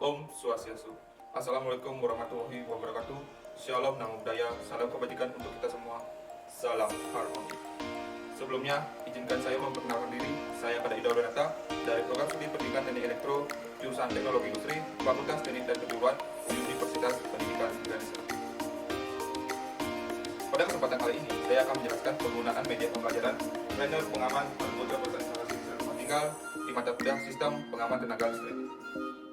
Om Swastiastu. Assalamualaikum warahmatullahi wabarakatuh. Shalom Namo Buddhaya. Salam kebajikan untuk kita semua. Salam harmoni. Sebelumnya, izinkan saya memperkenalkan diri. Saya Kada Ida Renata dari Program Studi Pendidikan Teknik Elektro, jurusan Teknologi Industri, Fakultas Teknik dan Kejuruan, Universitas Pendidikan Indonesia. Pada kesempatan kali ini, saya akan menjelaskan penggunaan media pembelajaran planner pengaman anggota instalasi rumah tinggal di mata kuliah Sistem Pengaman Tenaga Listrik.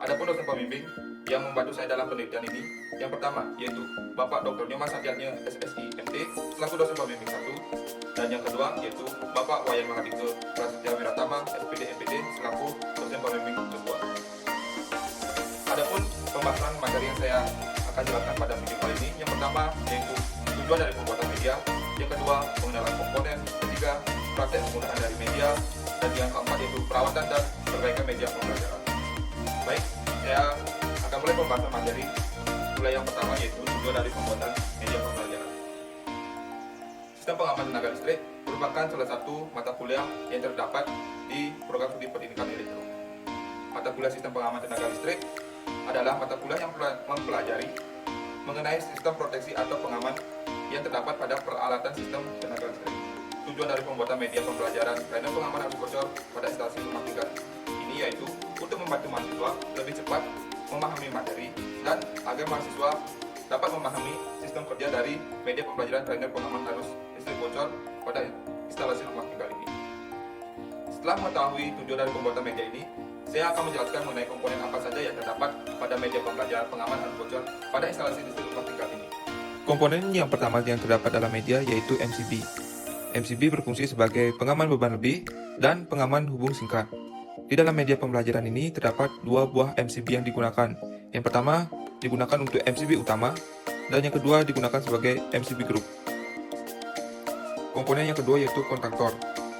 Adapun dosen pembimbing yang membantu saya dalam penelitian ini, yang pertama yaitu Bapak Dr. Nyoman Santiatnya SSI MT selaku dosen pembimbing 1, dan yang kedua yaitu Bapak Wayan Mahadika Prasetya Wiratama SPD MPD selaku dosen pembimbing 2. Adapun pembahasan materi yang saya akan jelaskan pada video kali ini, yang pertama yaitu tujuan dari pembuatan media, yang kedua pengenalan komponen, ketiga praktek penggunaan dari media, dan yang keempat yaitu perawatan dan perbaikan media pembelajaran. Baik, saya akan mulai pembahasan materi. Mulai yang pertama yaitu tujuan dari pembuatan media pembelajaran. Sistem pengaman tenaga listrik merupakan salah satu mata kuliah yang terdapat di program studi pendidikan elektro. Mata kuliah sistem pengaman tenaga listrik adalah mata kuliah yang mempelajari mengenai sistem proteksi atau pengaman yang terdapat pada peralatan sistem tenaga listrik. Tujuan dari pembuatan media pembelajaran planner pengaman arus bocor pada instalasi rumah tangga ini yaitu untuk membantu mahasiswa lebih cepat memahami materi dan agar mahasiswa dapat memahami sistem kerja dari media pembelajaran planner pengaman arus listrik bocor pada instalasi rumah tangga ini. Setelah mengetahui tujuan dari pembuatan media ini, saya akan menjelaskan mengenai komponen apa saja yang terdapat pada media pembelajaran pengaman arus bocor pada instalasi listrik rumah tangga ini. Komponen yang pertama yang terdapat dalam media yaitu MCB. MCB berfungsi sebagai pengaman beban lebih dan pengaman hubung singkat. Di dalam media pembelajaran ini terdapat dua buah MCB yang digunakan. Yang pertama digunakan untuk MCB utama dan yang kedua digunakan sebagai MCB group. Komponen yang kedua yaitu kontaktor.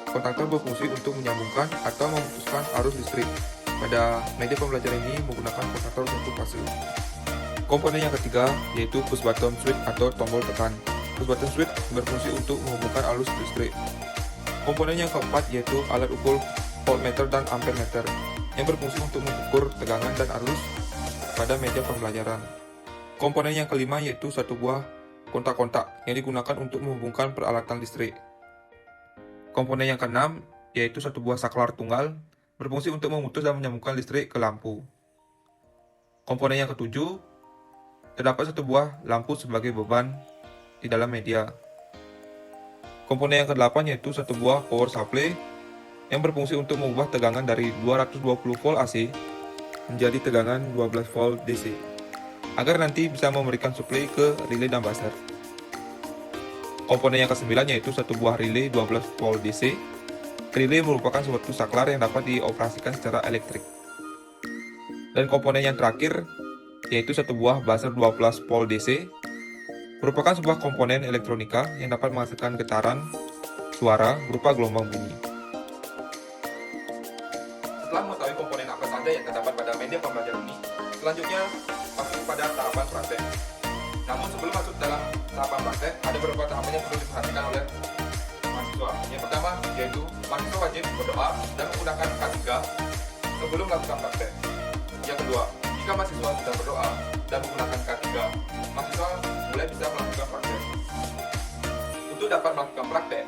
Kontaktor berfungsi untuk menyambungkan atau memutuskan arus listrik. Pada media pembelajaran ini menggunakan kontaktor satu fase. Komponen yang ketiga yaitu push button switch atau tombol tekan. Push button switch berfungsi untuk menghubungkan arus listrik. Komponen yang keempat yaitu alat ukur voltmeter dan ampermeter yang berfungsi untuk mengukur tegangan dan arus pada media pembelajaran. Komponen yang kelima yaitu satu buah kontak-kontak yang digunakan untuk menghubungkan peralatan listrik. Komponen yang keenam yaitu satu buah saklar tunggal berfungsi untuk memutus dan menyambungkan listrik ke lampu. Komponen yang ketujuh terdapat satu buah lampu sebagai beban di dalam media. Komponen yang kedelapan yaitu satu buah power supply yang berfungsi untuk mengubah tegangan dari 220 volt AC menjadi tegangan 12 volt DC agar nanti bisa memberikan suplai ke relay dan buzzer. Komponen yang kesembilan yaitu satu buah relay 12 volt DC. Relay merupakan suatu saklar yang dapat dioperasikan secara elektrik. Dan komponen yang terakhir yaitu satu buah buzzer 12 volt DC merupakan sebuah komponen elektronika yang dapat menghasilkan getaran suara berupa gelombang bunyi. Setelah mengetahui komponen apa saja yang terdapat pada media pembelajaran ini, selanjutnya masuk pada tahapan praktek. Namun sebelum masuk dalam tahapan praktek, ada beberapa tahapan yang perlu diperhatikan oleh mahasiswa. Yang pertama yaitu mahasiswa wajib berdoa dan menggunakan K3 sebelum melakukan praktek. Yang kedua, jika mahasiswa sudah berdoa dan menggunakan K3, mahasiswa mulai bisa melakukan praktek. Untuk dapat melakukan praktek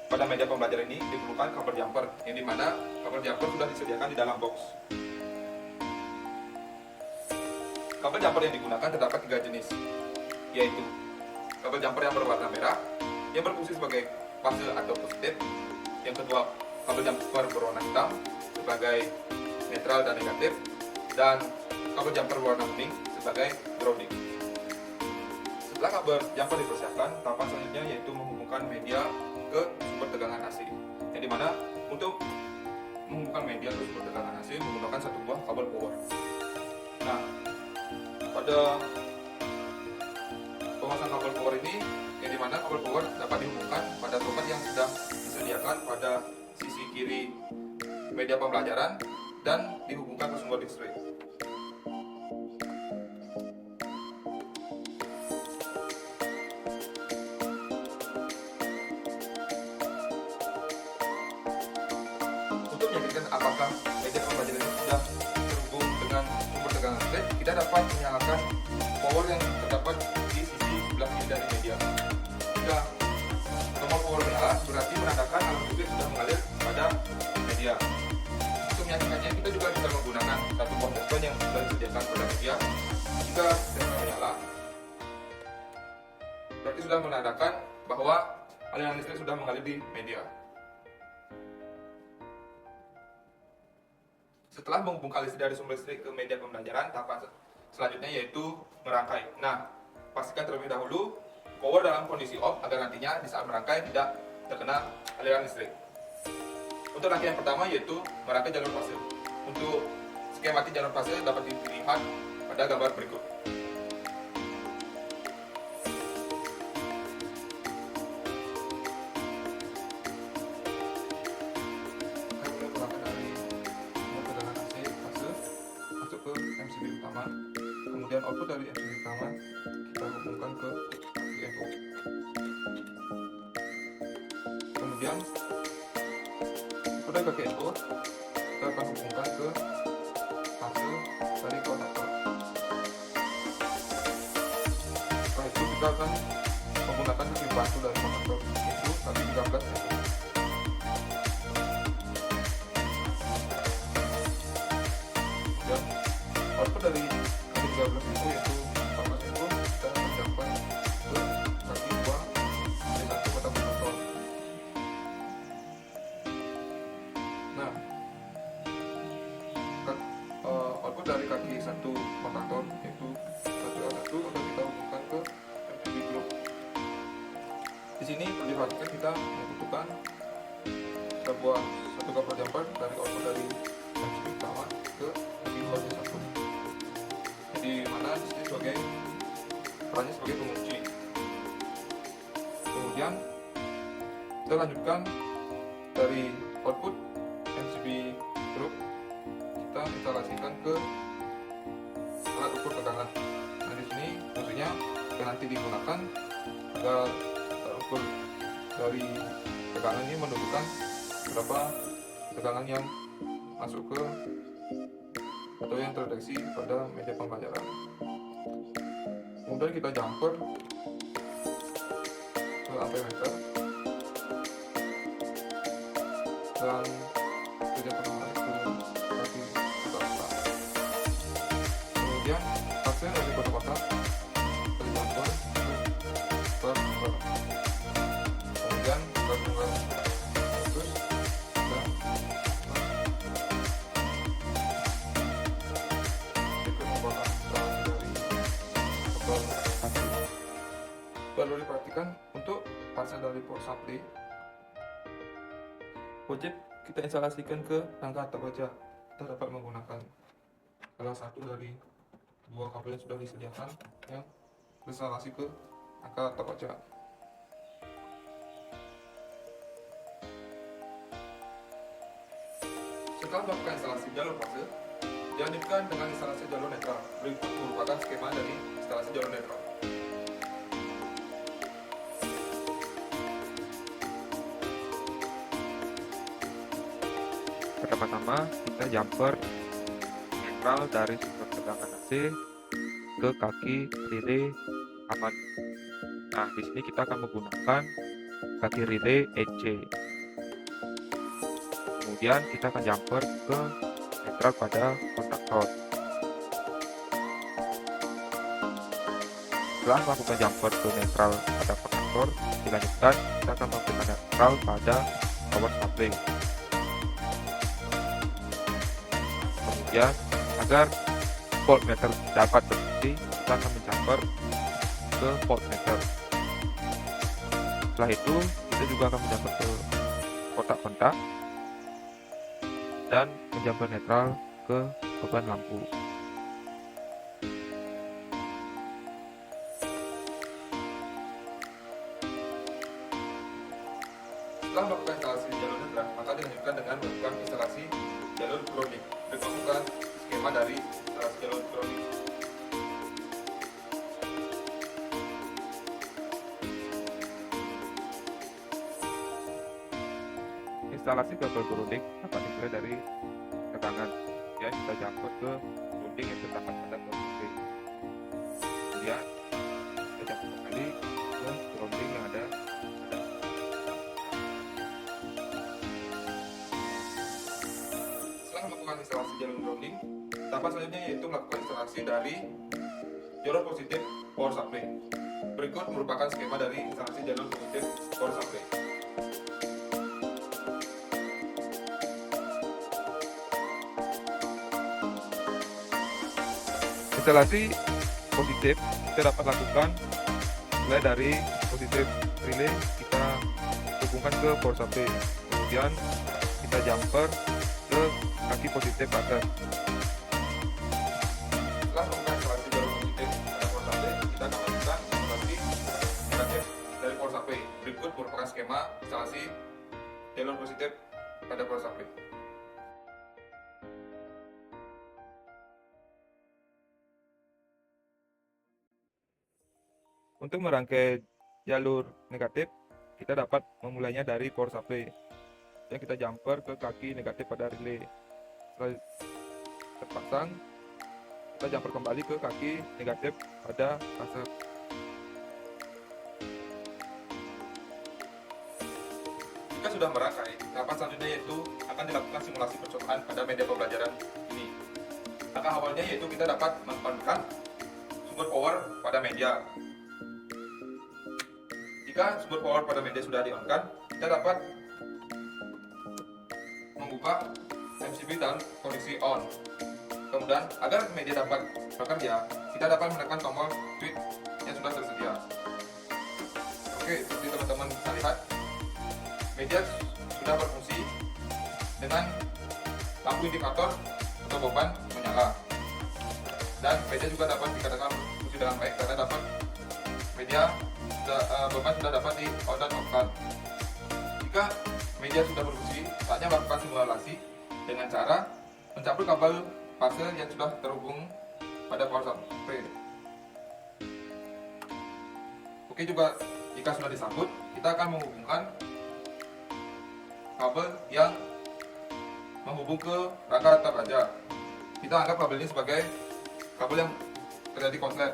pada media pembelajaran ini diperlukan kabel jumper, yang dimana kabel jumper sudah disediakan di dalam box. Kabel jumper yang digunakan terdapat 3 jenis, yaitu kabel jumper yang berwarna merah yang berfungsi sebagai fase atau positif. Yang kedua, kabel jumper berwarna hitam sebagai netral dan negatif, dan kabel jumper berwarna kuning sebagai grounding. Setelah kabel jumper dipersiapkan, tahapan selanjutnya yaitu menghubungkan media ke sumber tegangan AC, yang dimana untuk menghubungkan media ke sumber tegangan AC menggunakan satu buah kabel power. Nah, pada pemasangan kabel power ini, yang dimana kabel power dapat dihubungkan pada soket yang sudah disediakan pada sisi kiri media pembelajaran dan dihubungkan ke sumber listrik. Untuk meyakinkan apakah media pembelajaran ini sudah terhubung dengan sumber tegangan menyaksikannya, kita juga bisa menggunakan satu kontekston yang sudah disediakan pada media. Jika sistemnya menyala, berarti sudah menandakan bahwa aliran listrik sudah mengalir di media. Setelah menghubungkan listrik dari sumber listrik ke media pembelajaran, tahapan selanjutnya yaitu merangkai. Nah, pastikan terlebih dahulu power dalam kondisi off agar nantinya di saat merangkai tidak terkena aliran listrik. Untuk rangkaian pertama yaitu merangkai jalur fase. Untuk skematik jalur fase dapat dilihat pada gambar berikut. Kemudian output dari MCB utama kita hubungkan ke VFO. Kemudian sudah ke VFO, kita akan hubungkan ke fase dari konektor. Setelah itu kita akan menggunakan sisi bantu dari konektor itu tadi 13 VFO. Kemudian output dari 13 itu yaitu pertama itu kita akan capai ke kaki 2 dari 1 kotak konektor. Nah, output dari kaki 1 konektor yaitu 1 akan kita hubungkan ke MCB group. Di sini perlu diperhatikan kita membutuhkan sebuah satu kabel jumper dari output dari MCB utama ke kaki 2 dari 1. Di mana di sini sebagai perannya sebagai pengunci. Kemudian kita lanjutkan dari output MCB group, kita instalasikan ke alat ukur tegangan. Nah, di sini fungsinya yang nanti digunakan agar alat ukur dari tegangan ini menunjukkan berapa tegangan yang masuk ke atau yang terdeteksi pada media pembelajaran. Kemudian kita jumper ke ampermeter dan kita penambahan ke kaki kotak. Kemudian hasil dari kotak-kotak kita jumper ke per. Kemudian kita tunggal terus dan perlu diperhatikan untuk fase dari power supply wajib kita instalasikan ke rangka atap baja. Kita dapat menggunakan salah satu dari dua kabel yang sudah disediakan yang instalasi ke rangka atap baja. Setelah melakukan instalasi jalur fase, dilanjutkan dengan instalasi jalur netral. Berikut merupakan skema dari instalasi jalur netral. Pertama-tama kita jumper netral dari sumber tegangan AC ke kaki relay aman. Nah, di sini kita akan menggunakan kaki relay EC. Kemudian kita akan jumper ke netral pada kontaktor. Setelah melakukan jumper ke netral pada kontaktor, dilanjutkan kita akan melakukan netral pada power supply. Kemudian agar voltmeter dapat berfungsi, kita akan menjumper ke voltmeter. Setelah itu kita juga akan menjumper ke kotak kontak dan menjumper netral ke beban lampu. Setelah melakukan instalasi jalur netral, maka dilanjutkan dengan melakukan instalasi jalur grounding. Berikut bukan skema dari instalasi jalur grounding. Instalasi kabel grounding dapat dimulai dari tegangan, ya kita jumper ke grounding yang terdapat pada posisi. Kemudian kita jumper kembali ke grounding yang ada. Setelah melakukan melakukan instalasi jalur grounding, tahapan selanjutnya yaitu melakukan instalasi dari jalur positif power supply. Berikut merupakan skema dari instalasi jalur positif power supply. Instalasi positif kita dapat lakukan mulai dari positif relay, kita hubungkan ke power supply, kemudian kita jumper ke kaki positif buzzer. Setelah melakukan instalasi jalur positif pada power supply, kita akan melakukan instalasi negatif dari power supply. Berikut merupakan skema instalasi jalur positif pada power supply. Untuk merangkai jalur negatif, kita dapat memulainya dari power supply yang kita jumper ke kaki negatif pada relay. Setelah terpasang, kita jumper kembali ke kaki negatif pada buzzer. Jika sudah merangkai, tahapan selanjutnya yaitu akan dilakukan simulasi percobaan pada media pembelajaran ini. Langkah awalnya yaitu kita dapat menonkan sumber power pada media. Jika sumber power pada media sudah di-on-kan, kita dapat membuka MCB dalam kondisi on. Kemudian, agar media dapat bekerja, kita dapat menekan tombol switch yang sudah tersedia. Oke, seperti teman-teman bisa lihat, media sudah berfungsi dengan lampu indikator atau beban menyala. Dan media juga dapat dikatakan berfungsi dengan baik karena dapat media beban sudah dapat di on dan off-kan. Jika media sudah berfungsi, saatnya melakukan simulasi dengan cara mencampur kabel fase yang sudah terhubung pada power supply. Oke, juga jika sudah disambut, kita akan menghubungkan kabel yang menghubung ke rangka tab baja. Kita anggap kabel ini sebagai kabel yang terjadi konslet.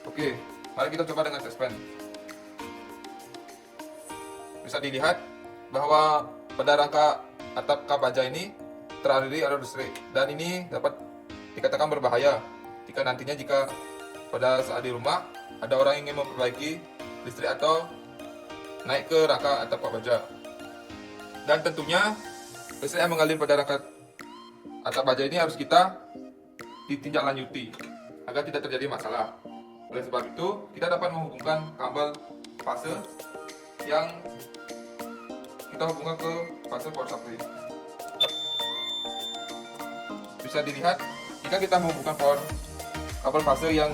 Oke, mari kita coba dengan test pen. Bisa dilihat bahwa pada rangka atap kap baja ini teraliri arus listrik, dan ini dapat dikatakan berbahaya jika nantinya pada saat di rumah ada orang yang ingin memperbaiki listrik atau naik ke rangka atap kap baja. Dan tentunya listrik yang mengalir pada rangka atap baja ini harus kita ditindaklanjuti agar tidak terjadi masalah. Oleh sebab itu, kita dapat menghubungkan kabel fase yang kita hubungkan ke fase power supply. Bisa dilihat, jika kita menghubungkan kabel fase yang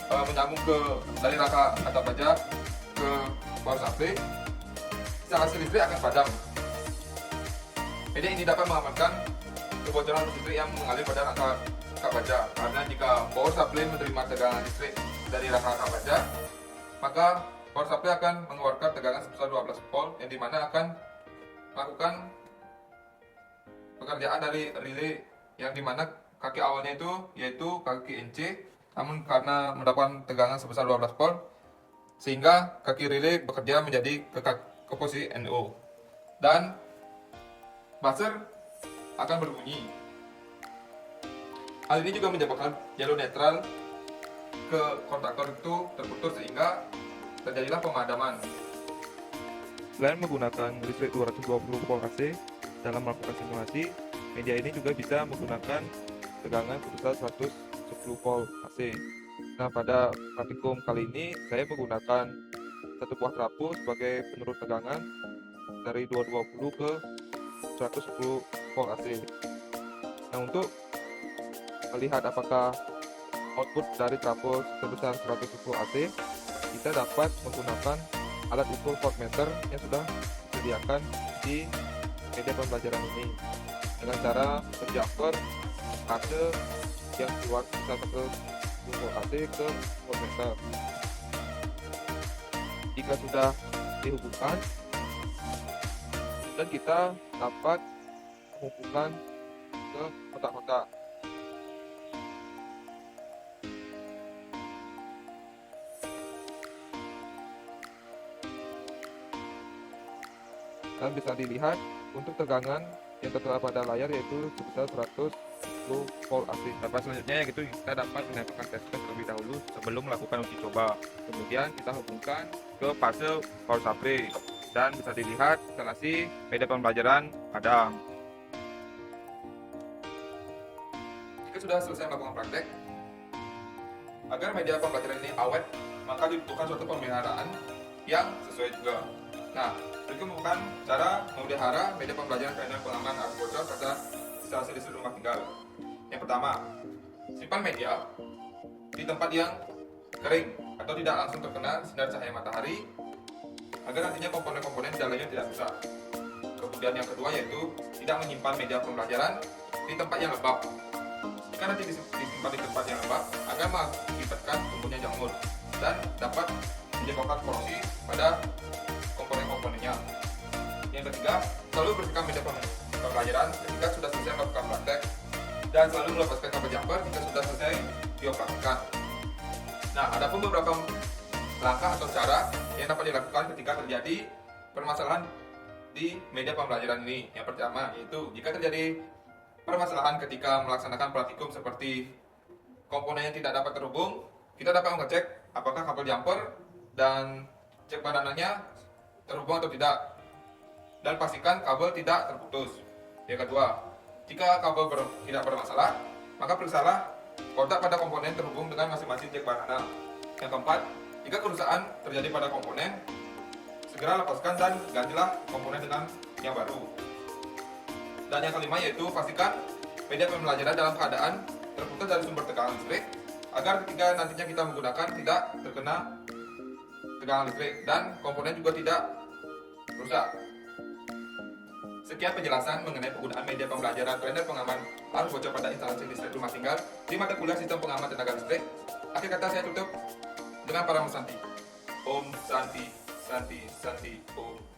menyambung dari rangka atap baja ke power supply, instalasi listrik akan padam. Media ini dapat mengamankan kebocoran listrik yang mengalir pada rangka kap baja, karena jika power supply menerima tegangan listrik dari rangka kap baja, maka power supply akan mengeluarkan tegangan sebesar 12 volt yang dimana akan melakukan pekerjaan dari relay yang dimana kaki awalnya itu yaitu kaki NC, namun karena mendapatkan tegangan sebesar 12 volt sehingga kaki relay bekerja menjadi ke posisi NO, dan buzzer akan berbunyi. Hal ini juga menyebabkan jalur netral ke kontaktor itu terputus sehingga terjadilah pemadaman. Selain menggunakan listrik 220 volt AC dalam melakukan simulasi, media ini juga bisa menggunakan tegangan sebesar 110 volt AC. Nah, pada praktikum kali ini saya menggunakan satu buah trapu sebagai penurun tegangan dari 220 ke 110 volt AC. Nah, untuk melihat apakah output dari trapu sebesar 110 AC, kita dapat menggunakan alat ukur voltmeter yang sudah disediakan di media pembelajaran ini dengan cara menjumper fase yang keluar sebesar 110 volt AC ke voltmeter. Jika sudah dihubungkan, dan kita dapat menghubungkan ke kotak-kotak. Dan bisa dilihat untuk tegangan yang tertera pada layar yaitu sebesar 110 volt AC. Dapat selanjutnya yaitu kita dapat menembakkan test bed terlebih dahulu sebelum melakukan uji coba. Kemudian kita hubungkan ke fase power supply dan bisa dilihat instalasi media pembelajaran ada. Jika sudah selesai melakukan praktek, agar media pembelajaran ini awet, maka dibutuhkan suatu pemeliharaan yang sesuai juga. Nah, berikut merupakan cara memelihara media pembelajaran panel pengaman arus bocor pada instalasi listrik rumah tinggal. Yang pertama, simpan media di tempat yang kering atau tidak langsung terkena sinar cahaya matahari agar nantinya komponen-komponen di dalamnya tidak rusak. Kemudian yang kedua yaitu tidak menyimpan media pembelajaran di tempat yang lembab. Jika nanti disimpan di tempat yang lembab akan mengakibatkan tumbuhnya jamur dan dapat menyebabkan korosi pada komponen-komponennya. Yang ketiga, selalu bersihkan media pembelajaran ketika sudah selesai melakukan praktek dan selalu melepaskan kabel jumper jika sudah selesai dioperasikan. Nah, ada pun beberapa langkah atau cara yang dapat dilakukan ketika terjadi permasalahan di media pembelajaran ini. Yang pertama yaitu jika terjadi permasalahan ketika melaksanakan praktikum seperti komponen yang tidak dapat terhubung, kita dapat mengecek apakah kabel jumper dan cek badanannya terhubung atau tidak, dan pastikan kabel tidak terputus. Yang kedua, jika kabel tidak bermasalah, maka periksalah kontak pada komponen terhubung dengan masing-masing cek badana. Yang keempat, jika kerusakan terjadi pada komponen, segera lepaskan dan gantilah komponen dengan yang baru. Dan yang kelima yaitu pastikan media pembelajaran dalam keadaan terputus dari sumber tegangan listrik agar ketika nantinya kita menggunakan tidak terkena tegangan listrik dan komponen juga tidak rusak. Sekian penjelasan mengenai penggunaan media pembelajaran panel pengaman arus bocor pada instalasi listrik rumah tinggal di mata kuliah sistem pengaman tenaga listrik. Akhir kata saya tutup dengan para Santi. Om Santi, Santi, Santi, Om.